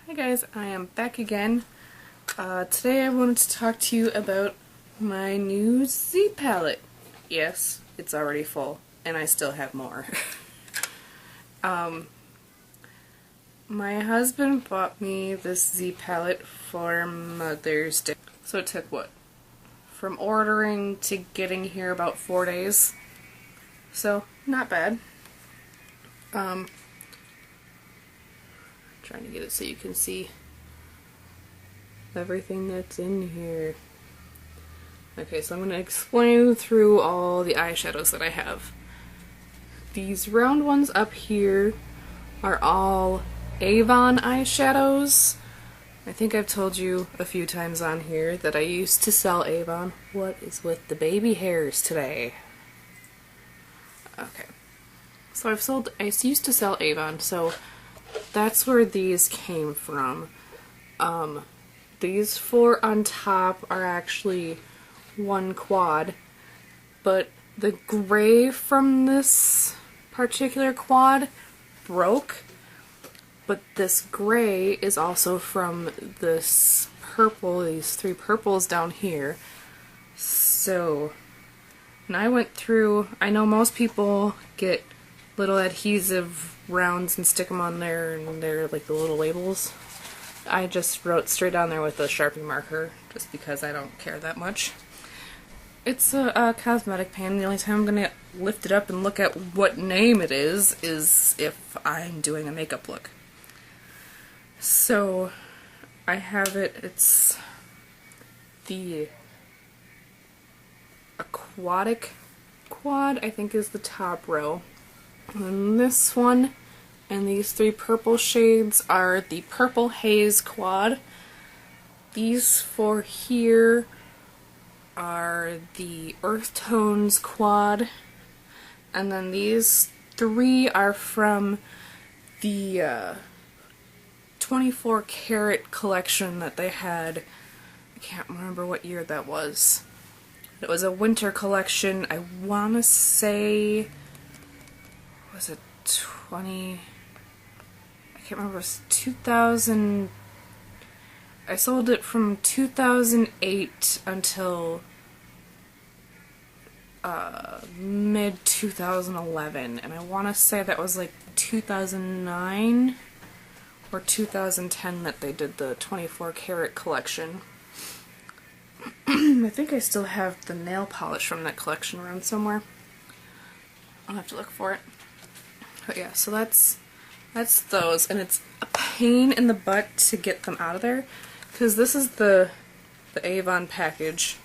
Hi guys, I am back again. Today I wanted to talk to you about my new Z palette. Yes, it's already full, and I still have more. My husband bought me this Z palette for Mother's Day. So it took what? From ordering to getting here about 4 days. So, not bad. Trying to get it so you can see everything that's in here. Okay, so I'm going to explain through all the eyeshadows that I have. These round ones up here are all Avon eyeshadows. I think I've told you a few times on here that I used to sell Avon. What is with the baby hairs today? Okay. So I used to sell Avon, so that's where these came from. These four on top are actually one quad, but the gray from this particular quad broke, but this gray is also from this purple, these three purples down here. So, and I went through, I know most people get little adhesive rounds and stick them on there, and they're like the little labels. I just wrote straight on there with a Sharpie marker, just because I don't care that much. It's a cosmetic pan. The only time I'm going to lift it up and look at what name it is if I'm doing a makeup look. So, I have it, it's the Aquatic Quad, I think is the top row. And this one and these three purple shades are the Purple Haze Quad. These four here are the Earth Tones Quad. And then these three are from the 24 karat collection that they had. I can't remember what year that was. It was a winter collection. I want to say, was it 20? I can't remember. It was 2000. I sold it from 2008 until mid 2011, and I want to say that was like 2009 or 2010 that they did the 24 karat collection. I think I still have the nail polish from that collection around somewhere. I'll have to look for it. But yeah, so that's those, and it's a pain in the butt to get them out of there, because this is the Avon package.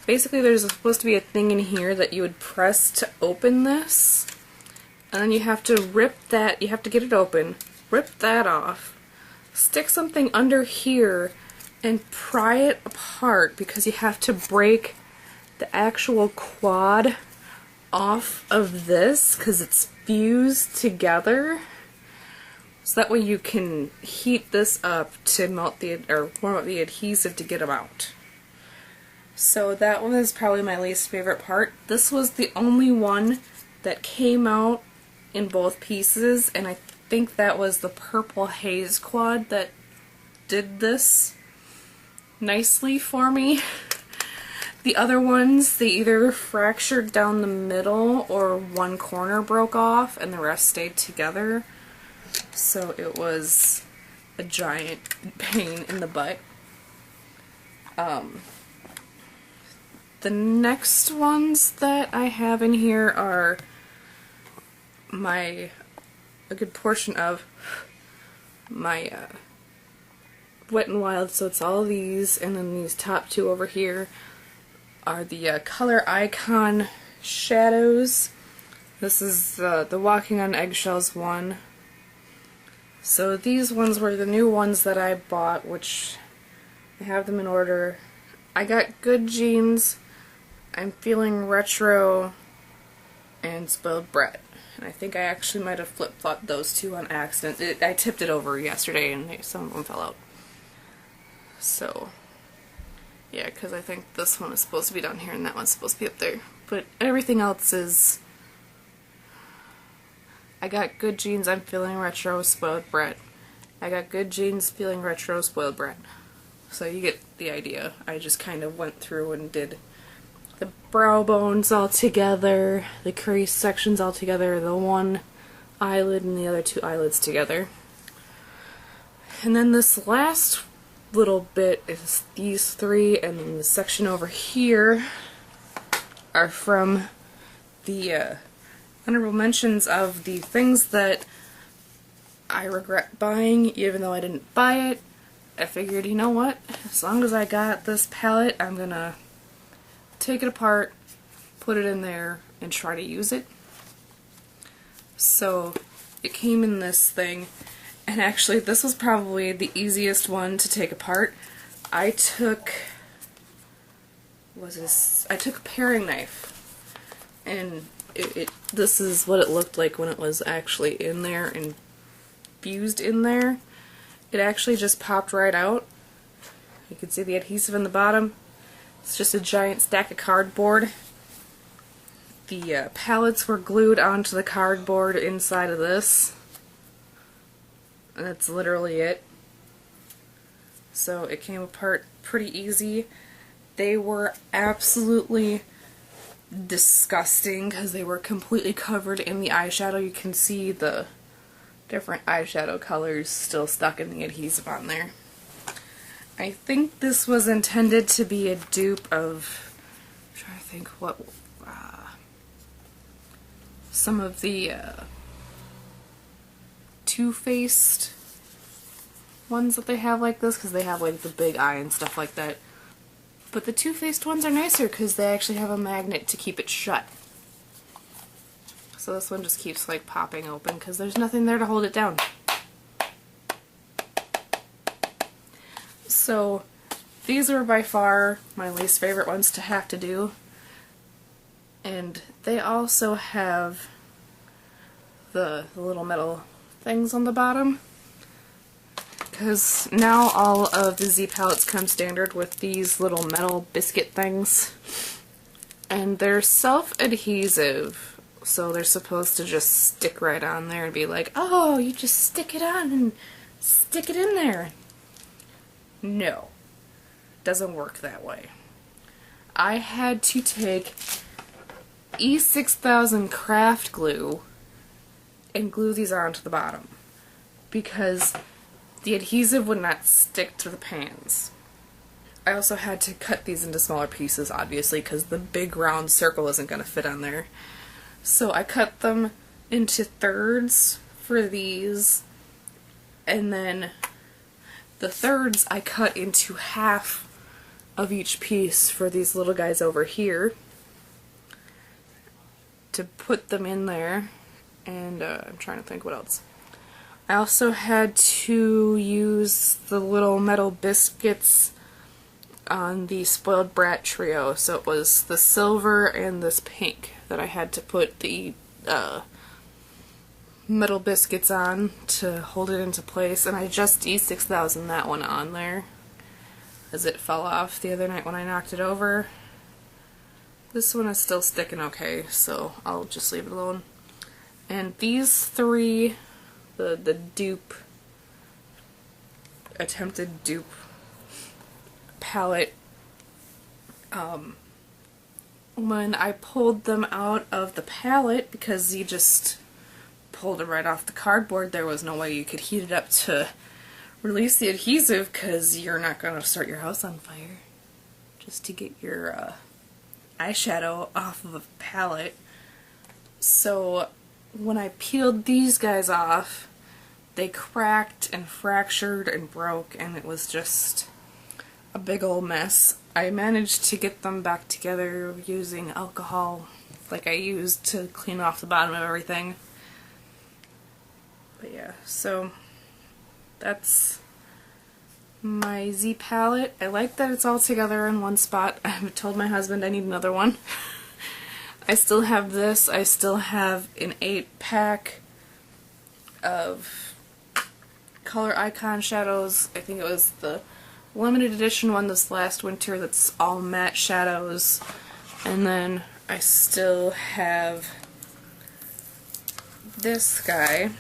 Basically, there's supposed to be a thing in here that you would press to open this, and then you have to rip that, you have to get it open, rip that off, stick something under here, and pry it apart, because you have to break the actual quad off of this, because it's fused together. So that way you can heat this up to melt or warm up the adhesive to get them out. So that one is probably my least favorite part. This was the only one that came out in both pieces, and I think that was the Purple Haze Quad that did this nicely for me. The other ones, they either fractured down the middle or one corner broke off and the rest stayed together. So it was a giant pain in the butt. The next ones that I have in here are a good portion of my Wet n Wild, so it's all these, and then these top two over here are the Color Icon shadows. This is the Walking on Eggshells one. So these ones were the new ones that I bought, which I have them in order. I got Good Jeans, I'm Feeling Retro, and Spoiled Brat. And I think I actually might have flip-flopped those two on accident. I tipped it over yesterday and some of them fell out. So, yeah, because I think this one is supposed to be down here and that one's supposed to be up there. But everything else is... I got Good Jeans, I'm Feeling Retro, Spoiled Brat, I got Good Genes, Feeling Retro, Spoiled Brat. So you get the idea. I just kind of went through and did the brow bones all together, the crease sections all together, the one eyelid and the other two eyelids together. And then this last little bit is these three, and then the section over here are from the honorable mentions of the things that I regret buying even though I didn't buy it. I figured, you know what, as long as I got this palette, I'm gonna take it apart, put it in there, and try to use it. So it came in this thing, and actually this was probably the easiest one to take apart. I took a paring knife, and this is what it looked like when it was actually in there and fused in there. It actually just popped right out. You can see the adhesive in the bottom. It's just a giant stack of cardboard. The palettes were glued onto the cardboard inside of this. And that's literally it. So it came apart pretty easy. They were absolutely disgusting because they were completely covered in the eyeshadow. You can see the different eyeshadow colors still stuck in the adhesive on there. I think this was intended to be a dupe of, I'm trying to think what, some of the Too Faced ones that they have like this, because they have like the big eye and stuff like that. But the Too Faced ones are nicer because they actually have a magnet to keep it shut. So this one just keeps like popping open because there's nothing there to hold it down. So these are by far my least favorite ones to have to do. And they also have the little metal things on the bottom. Because now all of the Z palettes come standard with these little metal biscuit things. And they're self-adhesive. So they're supposed to just stick right on there and be like, oh, you just stick it on and stick it in there. No. Doesn't work that way. I had to take E6000 craft glue and glue these onto the bottom because the adhesive would not stick to the pans. I also had to cut these into smaller pieces, obviously, because the big round circle isn't going to fit on there. So I cut them into thirds for these, and then the thirds I cut into half of each piece for these little guys over here to put them in there. And I'm trying to think what else. I also had to use the little metal biscuits on the Spoiled Brat trio. So it was the silver and this pink that I had to put the metal biscuits on to hold it into place. And I just E6000 that one on there as it fell off the other night when I knocked it over. This one is still sticking okay, so I'll just leave it alone. And these three, the dupe, attempted dupe palette, when I pulled them out of the palette, because you just pulled it right off the cardboard, there was no way you could heat it up to release the adhesive, because you're not going to start your house on fire just to get your eyeshadow off of a palette. So when I peeled these guys off, they cracked and fractured and broke, and it was just a big old mess. I managed to get them back together using alcohol like I used to clean off the bottom of everything. But yeah, so that's my Z palette. I like that it's all together in one spot. I've told my husband I need another one. I still have this. I still have an 8-pack of Color Icon shadows. I think it was the limited edition one this last winter that's all matte shadows. And then I still have this guy,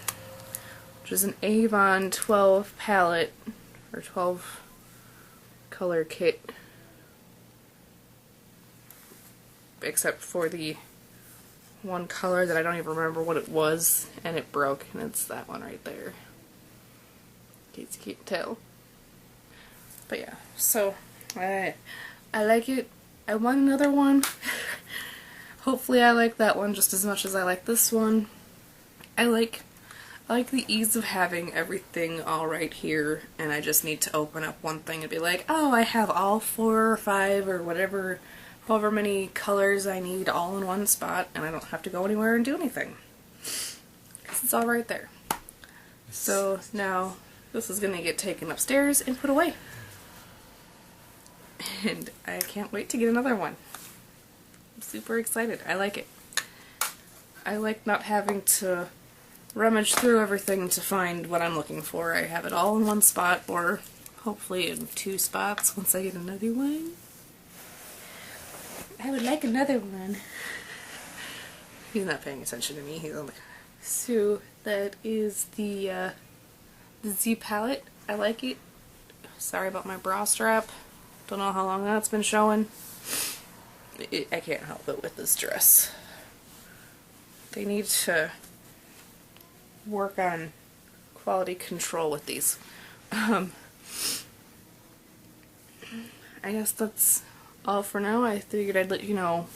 which which is an Avon 12 palette, or 12 color kit, except for the one color that I don't even remember what it was, and it broke, and it's that one right there. In case you can't tell. But yeah, so I like it. I want another one. Hopefully I like that one just as much as I like this one. I like the ease of having everything all right here, and I just need to open up one thing and be like, oh, I have all 4 or 5 or whatever, however many colors I need all in one spot, and I don't have to go anywhere and do anything. Because it's all right there. So now this is going to get taken upstairs and put away. And I can't wait to get another one. I'm super excited. I like it. I like not having to rummage through everything to find what I'm looking for. I have it all in one spot, or hopefully in 2 spots once I get another one. I would like another one. He's not paying attention to me. He's on the... So that is the Z palette. I like it. Sorry about my bra strap. Don't know how long that's been showing. I can't help it with this dress. They need to work on quality control with these. I guess that's all for now. I figured I'd let you know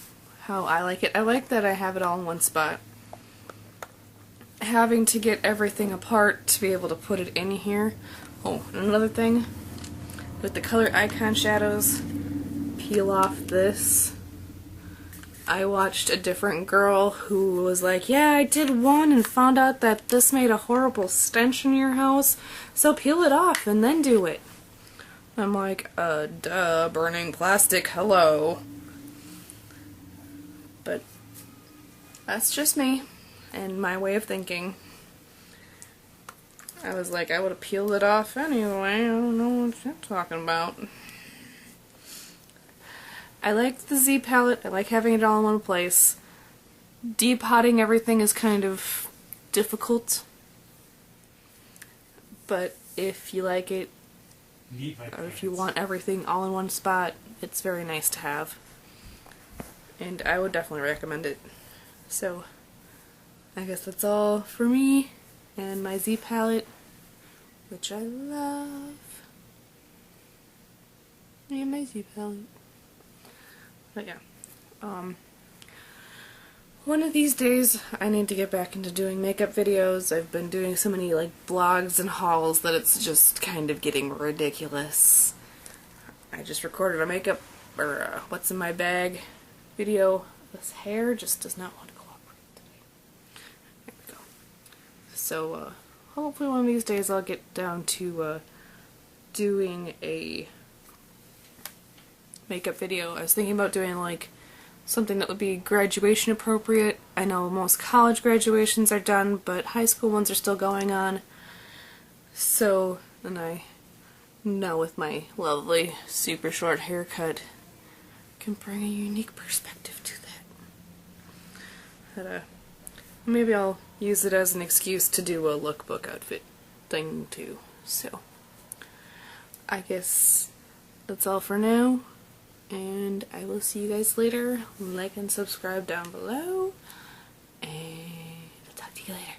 how I like it. I like that I have it all in one spot. Having to get everything apart to be able to put it in here. Oh, and another thing, with the color icon shadows, peel off this. I watched a different girl who was like, yeah, I did one and found out that this made a horrible stench in your house, so peel it off and then do it. I'm like, duh, burning plastic, hello. But that's just me and my way of thinking. I was like, I would have peeled it off anyway. I don't know what you're talking about. I like the Z palette. I like having it all in one place. Depotting everything is kind of difficult. But if you like it, or if you want everything all in one spot, it's very nice to have. And I would definitely recommend it. So, I guess that's all for me and my Z palette, which I love. And my Z palette. But yeah, one of these days I need to get back into doing makeup videos. I've been doing so many like vlogs and hauls that it's just kind of getting ridiculous. I just recorded a makeup, or what's in my bag video. This hair just does not want to cooperate today. There we go. So hopefully one of these days I'll get down to doing a makeup video. I was thinking about doing like something that would be graduation appropriate. I know most college graduations are done, but high school ones are still going on. So, and I know with my lovely super short haircut can bring a unique perspective to that. But maybe I'll use it as an excuse to do a lookbook outfit thing too. So I guess that's all for now. And I will see you guys later. Like and subscribe down below. And I'll talk to you later.